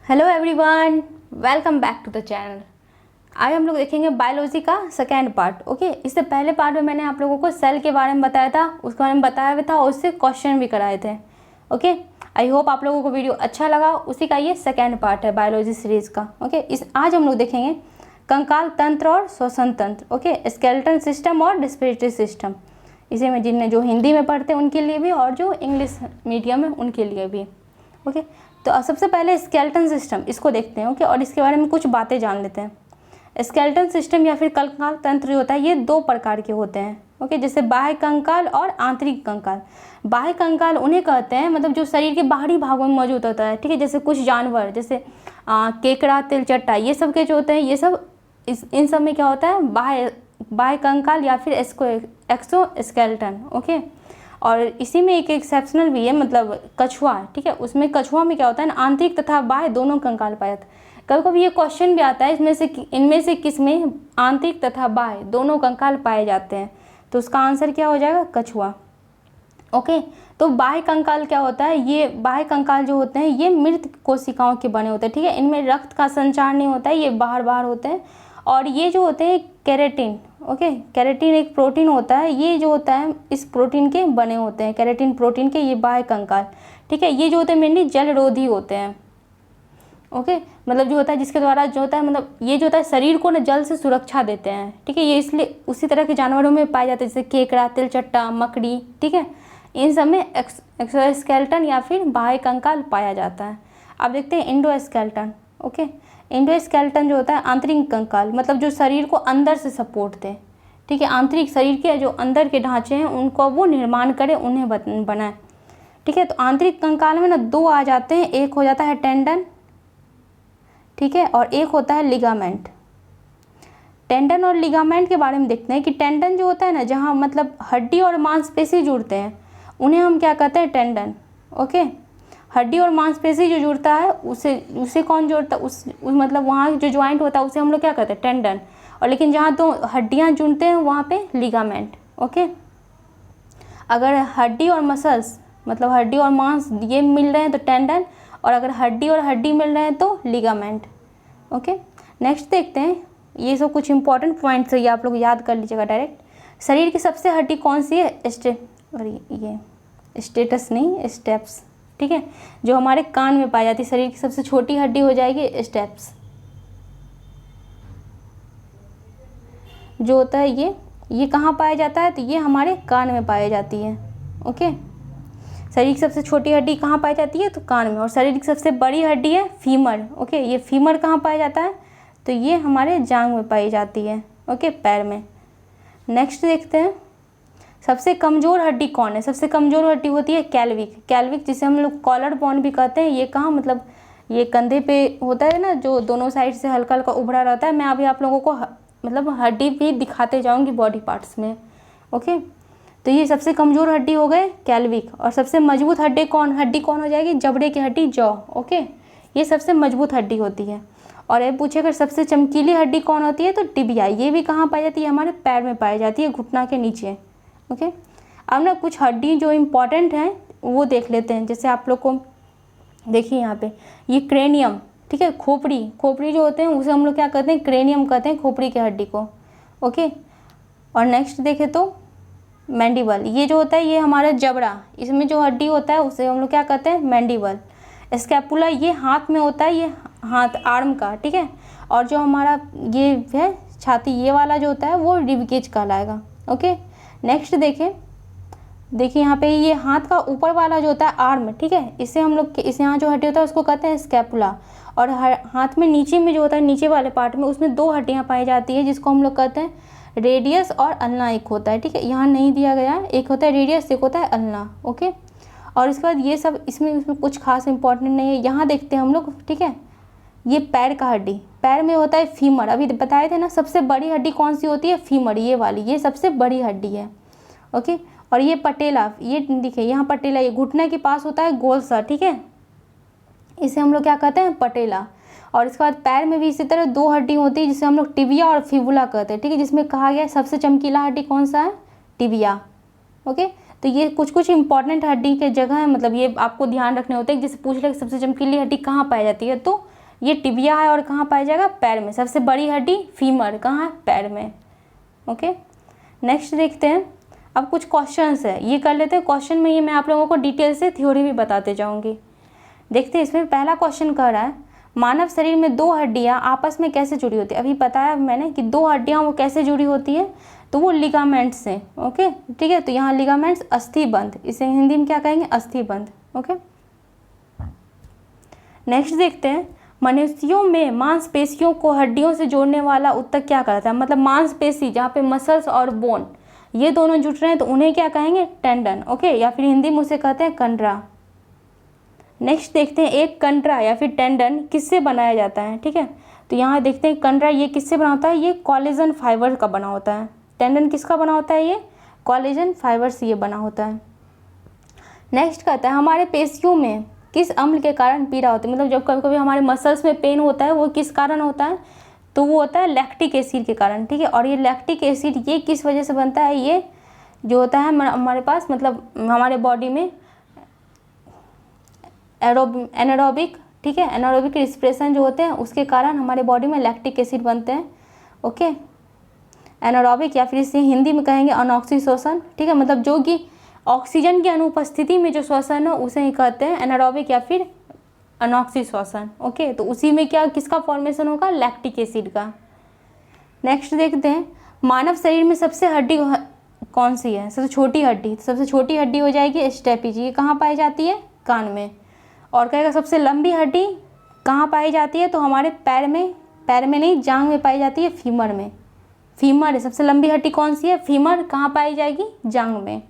Hello everyone, welcome back to the channel. आज हम लोग देखेंगे बायोलॉजी का सेकेंड पार्ट। ओके, इससे पहले पार्ट में मैंने आप लोगों को सेल के बारे में बताया था, उसके बारे में बताया भी था और उससे क्वेश्चन भी कराए थे। ओके, आई होप आप लोगों को वीडियो अच्छा लगा। उसी का ये सेकेंड पार्ट है बायोलॉजी सीरीज का। ओके, आज हम लोग देखेंगे कंकाल तंत्र और श्वसन तंत्र। ओके, स्केलेटन सिस्टम और रेस्पिरेटरी सिस्टम। इसे में जिनने जो हिंदी में पढ़ते हैं उनके लिए भी और जो इंग्लिश मीडियम है उनके लिए भी। ओके, तो सबसे पहले स्केलेटन सिस्टम इसको देखते हैं। ओके, और इसके बारे में कुछ बातें जान लेते हैं। स्केलेटन सिस्टम या फिर कंकाल तंत्र जो होता है ये दो प्रकार के होते हैं। ओके, जैसे बाह्य कंकाल और आंतरिक कंकाल। बाह्य कंकाल उन्हें कहते हैं मतलब जो शरीर के बाहरी भागों में मौजूद होता है। ठीक है, जैसे कुछ जानवर जैसे केकड़ा, तिलचट्टा, ये सब के जो होते हैं ये सब इन सब में क्या होता है बाह्य कंकाल या फिर एक्सोस्केलेटन। ओके, और इसी में एक एक्सेप्शनल भी है मतलब कछुआ। ठीक है, उसमें कछुआ में क्या होता है ना, आंतरिक तथा बाह्य दोनों कंकाल पाए जाते हैं। कभी कभी ये क्वेश्चन भी आता है इनमें से किस में आंतरिक तथा बाह्य दोनों कंकाल पाए जाते हैं, तो उसका आंसर क्या हो जाएगा, कछुआ। ओके, तो बाह्य कंकाल क्या होता है, ये बाह्य कंकाल जो होते हैं ये मृत कोशिकाओं के बने होते हैं। ठीक है, इनमें रक्त का संचार नहीं होता है, ये बाहर होते हैं। और ये जो होते हैं केराटिन। ओके, केराटिन एक प्रोटीन होता है, ये जो होता है इस प्रोटीन के बने होते हैं, केराटिन प्रोटीन के ये बाह्य कंकाल। ठीक है, ये जो होते हैं मेनली जलरोधी होते हैं। ओके, मतलब जो होता है जिसके द्वारा जो होता है मतलब ये जो होता है शरीर को ना जल से सुरक्षा देते हैं। ठीक है, ये इसलिए उसी तरह के जानवरों में पाए जाते हैं जैसे केकड़ा, तिलचट्टा, मकड़ी। ठीक है, इन सब में एक्सोस्केलेटन या फिर बाह्य कंकाल पाया जाता है। अब देखते हैं इंडोस्केलेटन। ओके, इंडोस्केलेटन जो होता है आंतरिक कंकाल, मतलब जो शरीर को अंदर से सपोर्ट दे। ठीक है, आंतरिक शरीर के जो अंदर के ढांचे हैं उनको वो निर्माण करे, उन्हें बनाए। ठीक है, तो आंतरिक कंकाल में ना दो आ जाते हैं, एक हो जाता है टेंडन, ठीक है, और एक होता है लिगामेंट। टेंडन और लिगामेंट के बारे में देखते हैं कि टेंडन जो होता है ना, जहाँ मतलब हड्डी और मांसपेशी जुड़ते हैं उन्हें हम क्या कहते हैं, टेंडन। ओके, हड्डी और मांसपेशी जो जुड़ता है उसे कौन जोड़ता है, उस मतलब वहाँ जो ज्वाइंट होता है उसे हम लोग क्या कहते हैं, टेंडन। और लेकिन जहाँ दो हड्डियाँ जुड़ते हैं वहाँ पे लिगामेंट। ओके, अगर हड्डी और मसल्स मतलब हड्डी और मांस ये मिल रहे हैं तो टेंडन, और अगर हड्डी और हड्डी मिल रहे हैं तो लिगामेंट। ओके, नेक्स्ट देखते हैं, ये सब कुछ इंपॉर्टेंट पॉइंट्स है, ये आप लोग याद कर लीजिएगा डायरेक्ट। शरीर की सबसे हड्डी कौन सी है, ये स्टेटस नहीं, स्टेप्स। ठीक है, जो हमारे कान में पाई जाती है, शरीर की सबसे छोटी हड्डी हो जाएगी स्टेप्स। जो होता है ये कहाँ पाया जाता है, तो ये हमारे कान में पाई जाती है। ओके, शरीर की सबसे छोटी हड्डी कहाँ पाई जाती है, तो कान में। और शरीर की सबसे बड़ी हड्डी है फीमर। ओके, ये फीमर कहाँ पाया जाता है, तो ये हमारे जांघ में पाई जाती है। ओके, पैर में। नेक्स्ट देखते हैं, सबसे कमज़ोर हड्डी कौन है। सबसे कमज़ोर हड्डी होती है कैल्विक। कैल्विक जिसे हम लोग कॉलर बोन भी कहते हैं, ये कहाँ मतलब ये कंधे पे होता है ना, जो दोनों साइड से हल्का हल्का उभरा रहता है। मैं अभी आप लोगों को मतलब हड्डी भी दिखाते जाऊंगी बॉडी पार्ट्स में। ओके, तो ये सबसे कमज़ोर हड्डी हो गए कैल्विक। और सबसे मजबूत हड्डी कौन हो जाएगी, जबड़े की हड्डी, जॉ। ओके, ये सबसे मजबूत हड्डी होती है। और ये पूछे अगर सबसे चमकीली हड्डी कौन होती है, तो टिबिया। ये भी कहाँ पाई जाती है, हमारे पैर में पाई जाती है, घुटना के नीचे। ओके, अब ना कुछ हड्डी जो इम्पॉर्टेंट हैं वो देख लेते हैं। जैसे आप लोग को देखिए यहाँ पे ये क्रेनियम। ठीक है, खोपड़ी जो होते हैं उसे हम लोग क्या कहते हैं, क्रेनियम कहते हैं, खोपड़ी की हड्डी को। ओके, और नेक्स्ट देखें तो मैंडिबल। ये जो होता है ये हमारा जबड़ा, इसमें जो हड्डी होता है उसे हम लोग क्या कहते हैं, मैंडिबल। स्कैपुला ये हाथ में होता है, ये हाथ आर्म का। ठीक है, और जो हमारा ये है छाती, ये वाला जो होता है वो रिबकेज कहलाएगा। ओके, नेक्स्ट देखिए यहाँ पे ये हाथ का ऊपर वाला जो होता है आर्म। ठीक है, इसे हम लोग इसे यहाँ जो हड्डी होता है उसको कहते हैं स्कैपुला। और हाथ में नीचे में जो होता है, नीचे वाले पार्ट में, उसमें दो हड्डियाँ पाई जाती है जिसको हम लोग कहते हैं रेडियस और अल्ना। एक होता है, ठीक है, यहाँ नहीं दिया गया है, एक होता है रेडियस, एक होता है अल्ना। ओके, और इसके बाद ये सब इसमें कुछ खास इंपॉर्टेंट नहीं है। यहाँ देखते हैं हम लोग। ठीक है, ये पैर का हड्डी, पैर में होता है फीमर। अभी बताए थे ना सबसे बड़ी हड्डी कौन सी होती है, फीमर, ये वाली, ये सबसे बड़ी हड्डी है। ओके, और ये पटेला, ये देखिए यहाँ पटेला, ये घुटने के पास होता है गोल सा। ठीक है, इसे हम लोग क्या कहते हैं, पटेला। और इसके बाद पैर में भी इसी तरह दो हड्डी होती है जिसे हम लोग टिबिया और फिबुला कहते हैं। ठीक है, जिसमें कहा गया है सबसे चमकीला हड्डी कौन सा है, टिबिया। ओके, तो ये कुछ इंपॉर्टेंट हड्डी के जगह है, मतलब ये आपको ध्यान रखने होते हैं। जैसे पूछ ले सबसे चमकीली हड्डी कहाँ पाई जाती है, तो ये टिबिया है और कहाँ पाया जाएगा, पैर में। सबसे बड़ी हड्डी फीमर, कहाँ है, पैर में। ओके, नेक्स्ट देखते हैं। अब कुछ क्वेश्चंस है, ये कर लेते हैं। क्वेश्चन में ये मैं आप लोगों को डिटेल से थ्योरी भी बताते जाऊँगी। देखते हैं, इसमें पहला क्वेश्चन कह रहा है मानव शरीर में दो हड्डियाँ आपस में कैसे जुड़ी होती है। अभी बताया मैंने कि दो हड्डियाँ वो कैसे जुड़ी होती है, तो वो लिगामेंट्स से। ओके, ठीक है, तो यहाँ लिगामेंट्स अस्थिबंध, इसे हिंदी में क्या कहेंगे, अस्थिबंध। ओके, नेक्स्ट देखते हैं। मनुष्यों में मांसपेशियों को हड्डियों से जोड़ने वाला ऊतक क्या कहलाता है। मतलब मांसपेशी जहाँ पे मसल्स और बोन ये दोनों जुड़ रहे हैं तो उन्हें क्या कहेंगे, टेंडन। ओके, या फिर हिंदी में उसे कहते हैं कंडरा। नेक्स्ट देखते हैं, एक कंडरा या फिर टेंडन किससे बनाया जाता है। ठीक है, तो यहाँ देखते हैं कंडरा ये किससे बना होता है, ये कोलेजन फाइबर का बना होता है। टेंडन किसका बना होता है, ये कोलेजन फाइबर से ये बना होता है। नेक्स्ट कहता है हमारे पेशियों में किस अम्ल के कारण पीड़ा होती है। मतलब जब कभी कभी हमारे मसल्स में पेन होता है वो किस कारण होता है, तो वो होता है लैक्टिक एसिड के कारण। ठीक है, और ये लैक्टिक एसिड ये किस वजह से बनता है, ये जो होता है हमारे पास, मतलब हमारे बॉडी में एनारोबिक, ठीक है, एनारोबिक रिस्पिरेशन जो होते हैं उसके कारण हमारे बॉडी में लैक्टिक एसिड बनते हैं। ओके, एनारोबिक या फिर इसे हिंदी में कहेंगे अनऑक्सी श्वसन। ठीक है, मतलब जो कि ऑक्सीजन की अनुपस्थिति में जो श्वसन है उसे ही कहते हैं एनारोबिक या फिर अनऑक्सी श्वसन। ओके, तो उसी में क्या किसका फॉर्मेशन होगा, लैक्टिक एसिड का। नेक्स्ट देखते हैं, मानव शरीर में सबसे हड्डी कौन सी है, सबसे छोटी हड्डी। सबसे छोटी हड्डी हो जाएगी स्टेपीज, ये कहाँ पाई जाती है, कान में। और कहेगा सबसे लंबी हड्डी कहाँ पाई जाती है, तो हमारे पैर में नहीं, जांघ में पाई जाती है, फीमर में। फीमर है सबसे लंबी हड्डी, कौन सी है, फीमर। कहाँ पाई जाएगी, जांघ में।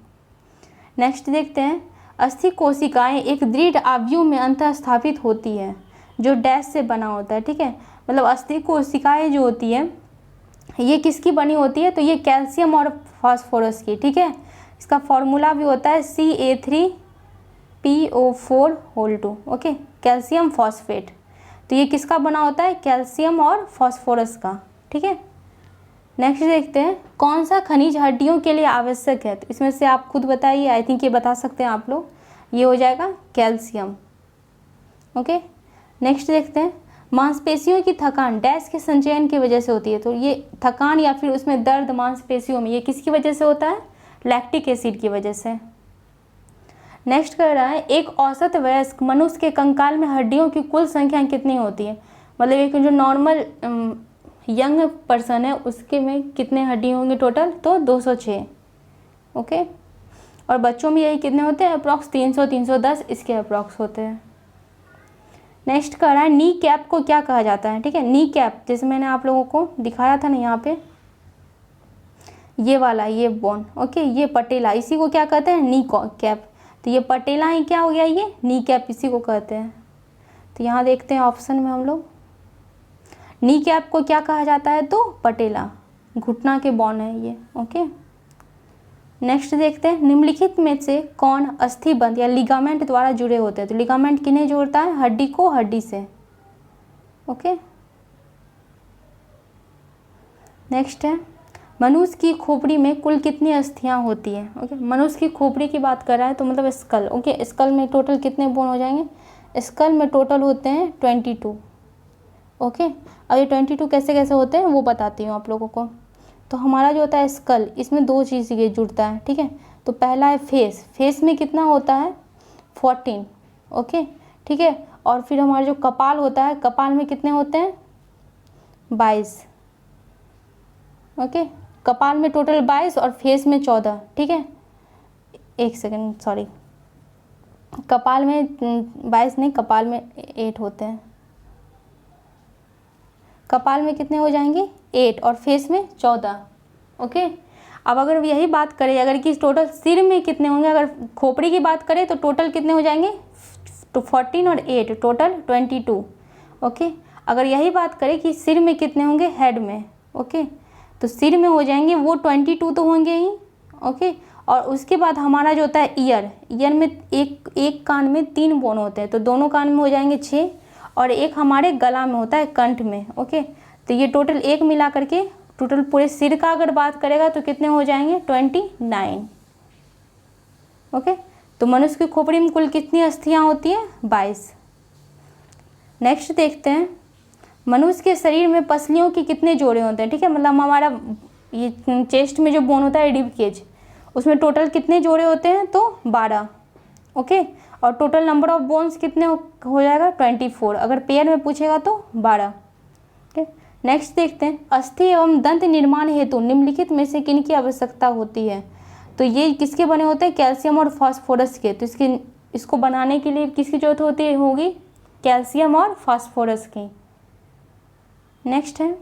नेक्स्ट देखते हैं, अस्थि कोशिकाएं एक दृढ़ आव्यूह में अंतः स्थापित होती है जो डैश से बना होता है। ठीक है, मतलब अस्थि कोशिकाएं जो होती है ये किसकी बनी होती है, तो ये कैल्शियम और फास्फोरस की। ठीक है, इसका फॉर्मूला भी होता है CA3PO4 ओके, कैल्शियम फॉस्फेट। तो ये किसका बना होता है, कैल्शियम और फास्फोरस का। ठीक है, नेक्स्ट देखते हैं, कौन सा खनिज हड्डियों के लिए आवश्यक है। तो इसमें से आप खुद बताइए, आई थिंक ये बता सकते हैं आप लोग। ये हो जाएगा कैल्शियम। ओके, नेक्स्ट देखते हैं, मांसपेशियों की थकान डैश के संचयन की वजह से होती है। तो ये थकान या फिर उसमें दर्द मांसपेशियों में ये किसकी वजह से होता है, लैक्टिक एसिड की वजह से। नेक्स्ट कर रहा है, एक औसत वयस्क मनुष्य के कंकाल में हड्डियों की कुल संख्या कितनी होती है। मतलब एक जो नॉर्मल यंग पर्सन है उसके में कितने हड्डी होंगे टोटल, तो 206। ओके, और बच्चों में यही कितने होते हैं, अप्रॉक्स 300-310 इसके अप्रॉक्स होते हैं। नेक्स्ट कर रहा है, नी कैप को क्या कहा जाता है। ठीक है, नी कैप जैसे मैंने आप लोगों को दिखाया था ना यहाँ पे, ये वाला, ये बोन। ओके, ये पटेला, इसी को क्या कहते हैं, नी कैप। तो ये पटेला ही क्या हो गया, ये नी कैप इसी को कहते हैं। तो यहाँ देखते हैं ऑप्शन में हम लोग, नी कैप को क्या कहा जाता है, तो पटेला, घुटना के बोन है ये। ओके, नेक्स्ट देखते हैं, निम्नलिखित में से कौन अस्थिबंध या लिगामेंट द्वारा जुड़े होते हैं। तो लिगामेंट किन्हें जोड़ता है, हड्डी को हड्डी से। ओके, नेक्स्ट है, मनुष्य की खोपड़ी में कुल कितनी अस्थियां होती है। ओके, मनुष्य की खोपड़ी की बात कर रहा है तो मतलब स्कल। ओके, स्कल में टोटल कितने बोन हो जाएंगे, स्कल में टोटल होते हैं 22। ओके, अब ये 22 कैसे कैसे होते हैं वो बताती हूँ आप लोगों को। तो हमारा जो होता है स्कल, इसमें दो चीज़ ये जुड़ता है। ठीक है, तो पहला है फेस, फेस में कितना होता है 14। ओके, ठीक है, और फिर हमारा जो कपाल होता है, कपाल में कितने होते हैं 22। ओके, कपाल में टोटल 22 और फेस में 14। ठीक है, एक सेकेंड सॉरी, कपाल में 22 नहीं, कपाल में 8 होते हैं। कपाल में कितने हो जाएंगे 8 और फेस में 14। ओके, अब अगर यही बात करें, अगर कि टोटल सिर में कितने होंगे, अगर खोपड़ी की बात करें तो टोटल कितने हो जाएंगे, तो 14 और 8 टोटल 22। ओके, अगर यही बात करें कि सिर में कितने होंगे, हेड में। ओके, तो सिर में हो जाएंगे वो 22 तो होंगे ही। ओके, और उसके बाद हमारा जो होता है ईयर में एक कान में 3 बोन होते हैं, तो दोनों कान में हो जाएंगे 6 और एक हमारे गला में होता है कंठ में। ओके, तो ये टोटल एक मिला करके टोटल पूरे सिर का अगर बात करेगा तो कितने हो जाएंगे 29। ओके, तो मनुष्य की खोपड़ी में कुल कितनी अस्थियां होती है 22। नेक्स्ट देखते हैं, मनुष्य के शरीर में पसलियों की कितने जोड़े होते हैं, ठीक है, मतलब हमारा ये चेस्ट में जो बोन होता है रिब केज, उसमें टोटल कितने जोड़े होते हैं, तो 12, ओके। और टोटल नंबर ऑफ बोन्स कितने हो जाएगा, 24, अगर पेयर में पूछेगा तो 12, ठीक। नेक्स्ट देखते हैं, अस्थि एवं दंत निर्माण हेतु निम्नलिखित में से किन की आवश्यकता होती है। तो ये किसके बने होते हैं, कैल्शियम और फास्फोरस के। तो इसको बनाने के लिए किसकी जरूरत होती होगी, कैल्शियम और फास्फोरस की। नेक्स्ट है,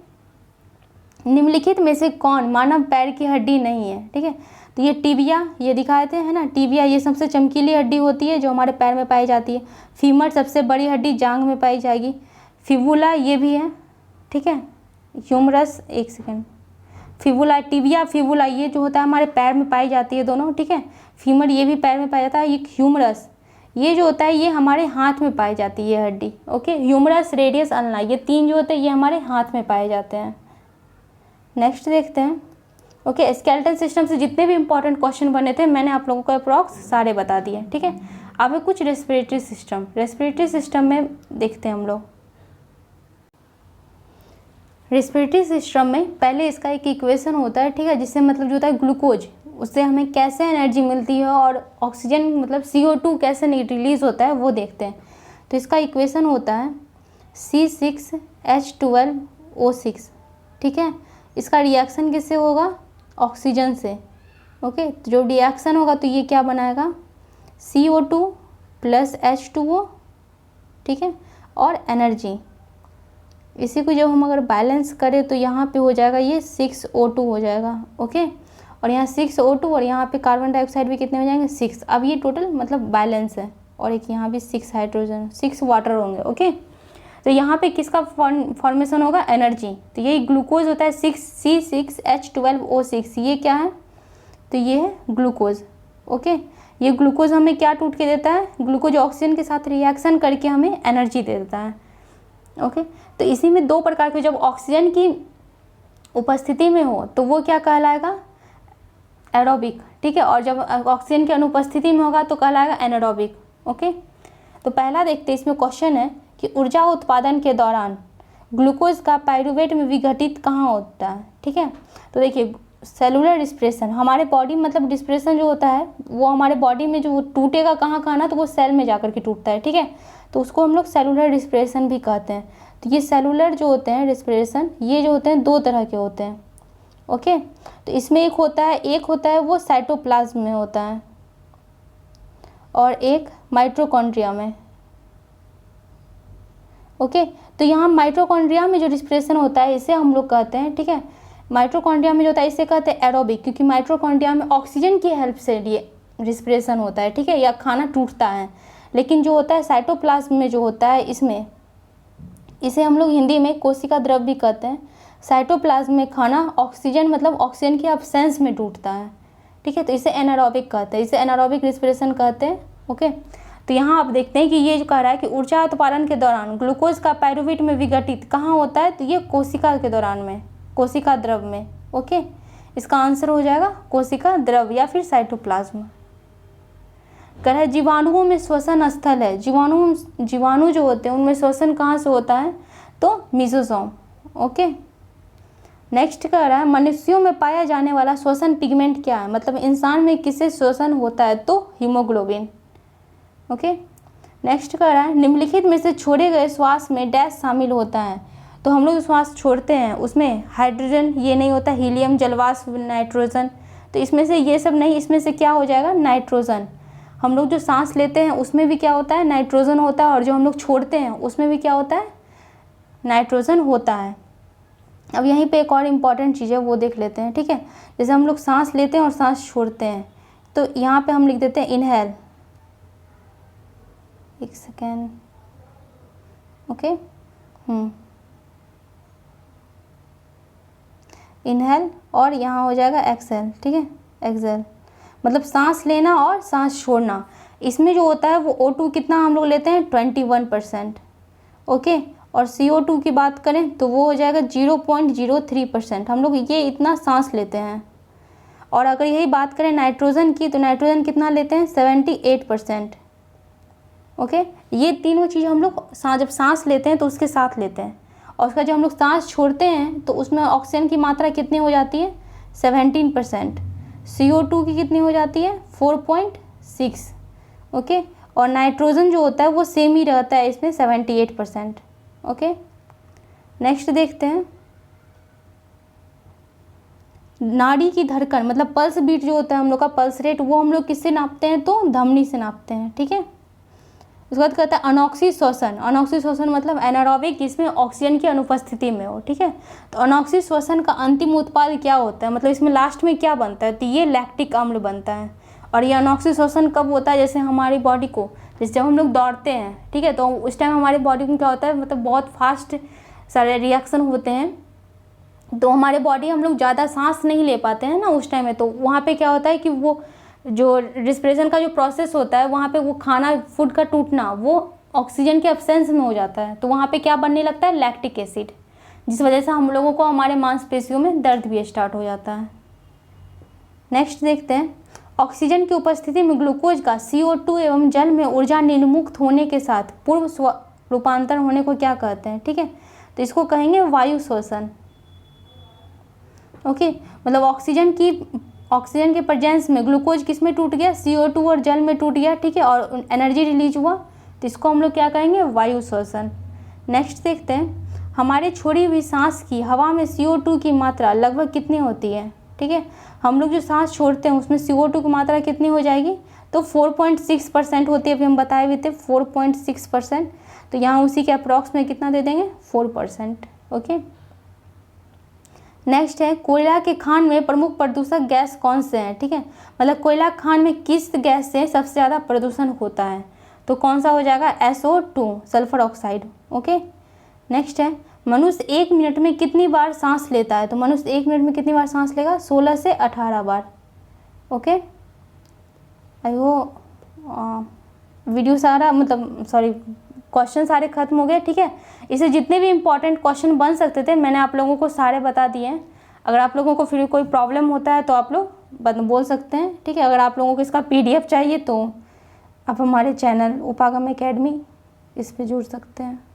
निम्नलिखित में से कौन मानव पैर की हड्डी नहीं है, ठीक है। तो ये टिबिया, ये दिखाए थे है ना, टिबिया ये सबसे चमकीली हड्डी होती है जो हमारे पैर में पाई जाती है। फीमर सबसे बड़ी हड्डी जांघ में पाई जाएगी। फिबुला ये भी है, ठीक है। ह्यूमरस, एक सेकेंड, फिबुला, टिबिया फिबुला ये जो होता है हमारे पैर में पाई जाती है दोनों, ठीक है। फीमर ये भी पैर में पाया जाता है। ये ह्यूमरस ये जो होता है ये हमारे हाथ में पाई जाती है ये हड्डी, ओके। ह्यूमरस, रेडियस, अल्ना, ये 3 जो होते हैं ये हमारे हाथ में पाए जाते हैं। नेक्स्ट देखते हैं, ओके। स्केलेटल सिस्टम से जितने भी इंपॉर्टेंट क्वेश्चन बने थे मैंने आप लोगों को अप्रॉक्स सारे बता दिए, ठीक है। अब है कुछ रेस्पिरेटरी सिस्टम। रेस्पिरेटरी सिस्टम में देखते हैं हम लोग। रेस्पिरेटरी सिस्टम में पहले इसका एक इक्वेशन होता है, ठीक है, जिससे मतलब जो होता है ग्लूकोज, उससे हमें कैसे एनर्जी मिलती है और ऑक्सीजन मतलब CO2 कैसे रिलीज होता है वो देखते हैं। तो इसका इक्वेशन होता है C6H12O6, ठीक है। इसका रिएक्शन किससे होगा, ऑक्सीजन से, ओके। तो जो रिएक्शन होगा तो ये क्या बनाएगा, CO2 + H2O, ठीक है, और एनर्जी। इसी को जब हम अगर बैलेंस करें तो यहाँ पे हो जाएगा ये 6O2 हो जाएगा, ओके। और यहाँ 6O2 और यहाँ पे कार्बन डाइऑक्साइड भी कितने हो जाएंगे, 6। अब ये टोटल मतलब बैलेंस है। और एक यहाँ भी 6 हाइड्रोजन, 6 वाटर होंगे, ओके। तो यहाँ पे किसका फॉर्मेशन होगा, एनर्जी। तो ये ग्लूकोज होता है, C6H12O6, ये क्या है, तो ये है ग्लूकोज, ओके। ये ग्लूकोज हमें क्या टूट के देता है, ग्लूकोज ऑक्सीजन के साथ रिएक्शन करके हमें एनर्जी दे देता है, ओके। तो इसी में 2 प्रकार के, जब ऑक्सीजन की उपस्थिति में हो तो वो क्या कहलाएगा, एरोबिक, ठीक है। और जब ऑक्सीजन की अनुपस्थिति में होगा तो कहलाएगा एनारोबिक, ओके। तो पहला देखते हैं, इसमें क्वेश्चन है कि ऊर्जा उत्पादन के दौरान ग्लूकोज का पाइरूवेट में विघटित कहाँ होता है, ठीक है। तो देखिए, सेलुलर रिस्पिरेशन, हमारे बॉडी मतलब रिस्पिरेशन जो होता है वो हमारे बॉडी में जो टूटेगा कहाँ कहाँ ना, तो वो सेल में जाकर के टूटता है, ठीक है। तो उसको हम लोग सेलुलर रिस्पिरेशन भी कहते हैं। तो ये सेलुलर जो होते हैं रिस्पिरेशन, ये जो होते हैं 2 तरह के होते हैं, ओके। तो इसमें एक होता है वो साइटोप्लाज्म में होता है और एक माइटोकॉन्ड्रिया में, ओके। तो यहाँ माइटोकॉन्ड्रिया में जो रिस्पिरेशन होता है इसे हम लोग कहते हैं, ठीक है। माइटोकॉन्ड्रिया में जो होता है इसे कहते हैं एरोबिक, क्योंकि माइटोकॉन्ड्रिया में ऑक्सीजन की हेल्प से ये रिस्पिरेशन होता है, ठीक है, या खाना टूटता है। लेकिन जो होता है साइटोप्लाज्म में जो होता है इसमें, इसे हम लोग हिंदी में कोशिका द्रव भी कहते हैं। साइटोप्लाज्म में खाना ऑक्सीजन मतलब ऑक्सीजन की अब्सेंस में टूटता है, ठीक है। तो इसे एनारोबिक कहते हैं, इसे एनारोबिक रिस्पिरेशन कहते हैं, ओके। तो यहाँ आप देखते हैं कि ये जो कह रहा है कि ऊर्जा उत्पादन के दौरान ग्लूकोज का पाइरूवेट में विघटित कहाँ होता है, तो ये कोशिका के दौरान में, कोशिका द्रव में, ओके। इसका आंसर हो जाएगा कोशिका द्रव या फिर साइटोप्लाज्म। कह रहा है जीवाणुओं में श्वसन स्थल है, जीवाणु जो होते हैं उनमें श्वसन कहाँ से होता है, तो मीजोसोम, ओके। नेक्स्ट कह रहा है मनुष्यों में पाया जाने वाला श्वसन पिगमेंट क्या है, मतलब इंसान में किससे श्वसन होता है, तो हीमोग्लोबिन, ओके। नेक्स्ट कह रहा है निम्नलिखित में से छोड़े गए श्वास में डैश शामिल होता है। तो हम लोग श्वास छोड़ते हैं उसमें हाइड्रोजन ये नहीं होता, हीलियम, जलवाष्प, नाइट्रोजन। तो इसमें से ये सब नहीं, इसमें से क्या हो जाएगा, नाइट्रोजन। हम लोग जो सांस लेते हैं उसमें भी क्या होता है, नाइट्रोजन होता है, और जो हम लोग छोड़ते हैं उसमें भी क्या होता है, नाइट्रोजन होता है। अब यहीं पे एक और इम्पॉर्टेंट चीज़ है वो देख लेते हैं, ठीक है। जैसे हम लोग सांस लेते हैं और सांस छोड़ते हैं, तो यहाँ पे हम लिख देते हैं इनहेल, एक सेकेंड, ओके, इनहेल, और यहाँ हो जाएगा एक्सेल, ठीक है, एक्सेल मतलब सांस लेना और सांस छोड़ना। इसमें जो होता है वो O2 कितना हम लोग लेते हैं, 21%, ओके। और CO2 की बात करें तो वो हो जाएगा 0.03%, हम लोग ये इतना सांस लेते हैं। और अगर यही बात करें नाइट्रोजन की, तो नाइट्रोजन कितना लेते हैं, 78%, ओके। ये तीनों चीज़ हम लोग जब सांस लेते हैं तो उसके साथ लेते हैं। और उसका जब हम लोग सांस छोड़ते हैं तो उसमें ऑक्सीजन की मात्रा कितनी हो जाती है 17%, CO2 की कितनी हो जाती है 4.6, ओके। और नाइट्रोजन जो होता है वो सेम ही रहता है इसमें 78%, ओके। नेक्स्ट देखते हैं नाड़ी की धड़कन, मतलब पल्स बीट जो होता है हम लोग का पल्स रेट, वो हम लोग किससे नापते हैं तो धमनी से नापते हैं, ठीक है। उसके बाद कहता है अनॉक्सी श्वसन। अनॉक्सी श्वसन मतलब एनारोबिक, इसमें ऑक्सीजन की अनुपस्थिति में हो, ठीक है। तो अनॉक्सी श्वसन का अंतिम उत्पाद क्या होता है, मतलब इसमें लास्ट में क्या बनता है, तो ये लैक्टिक अम्ल बनता है। और ये अनॉक्सी श्वसन कब होता है, जैसे हमारी बॉडी को, जैसे जब हम लोग दौड़ते हैं, ठीक है, तो उस टाइम हमारी बॉडी में क्या होता है, मतलब बहुत फास्ट सारे रिएक्शन होते हैं, तो हमारे बॉडी हम लोग ज़्यादा सांस नहीं ले पाते हैं ना उस टाइम में। तो वहाँ पे क्या होता है कि वो जो रिस्पिरेशन का जो प्रोसेस होता है, वहाँ पे वो खाना फूड का टूटना वो ऑक्सीजन के एब्सेंस में हो जाता है, तो वहाँ पे क्या बनने लगता है लैक्टिक एसिड, जिस वजह से हम लोगों को हमारे मांसपेशियों में दर्द भी स्टार्ट हो जाता है। नेक्स्ट देखते हैं ऑक्सीजन की उपस्थिति में ग्लूकोज का CO2 एवं जल में ऊर्जा निर्मुक्त होने के साथ पूर्व रूपांतरण होने को क्या कहते हैं, ठीक है। तो इसको कहेंगे वायु शोषण, ओके। मतलब ऑक्सीजन के प्रेजेंस में ग्लूकोज किस में टूट गया, CO2 और जल में टूट गया, ठीक है, और एनर्जी रिलीज हुआ, तो इसको हम लोग क्या कहेंगे वायु शोषण। नेक्स्ट देखते हैं हमारे छोड़ी हुई सांस की हवा में CO2 की मात्रा लगभग कितनी होती है, ठीक है। हम लोग जो सांस छोड़ते हैं उसमें CO2 की मात्रा कितनी हो जाएगी, तो 4.6% होती है, अभी हम बताए हुए थे 4.6%, तो यहाँ उसी के अप्रॉक्स में कितना दे देंगे 4%, ओके। नेक्स्ट है कोयला के खान में प्रमुख प्रदूषक गैस कौन से हैं, ठीक है। मतलब कोयला खान में किस गैस से सबसे ज़्यादा प्रदूषण होता है, तो कौन सा हो जाएगा SO2 sulphur oxide, okay. Next है मनुष्य 1 मिनट में कितनी बार सांस लेता है, तो मनुष्य 1 मिनट में कितनी बार सांस लेगा 16 से 18 बार, ओके। आई होप वीडियो सारा मतलब सॉरी क्वेश्चन सारे खत्म हो गए, ठीक है। इसे जितने भी इंपॉर्टेंट क्वेश्चन बन सकते थे मैंने आप लोगों को सारे बता दिए हैं। अगर आप लोगों को फिर कोई प्रॉब्लम होता है तो आप लोग बोल सकते हैं, ठीक है। अगर आप लोगों को इसका PDF चाहिए तो आप हमारे चैनल उपागम एकेडमी इस पे जुड़ सकते हैं।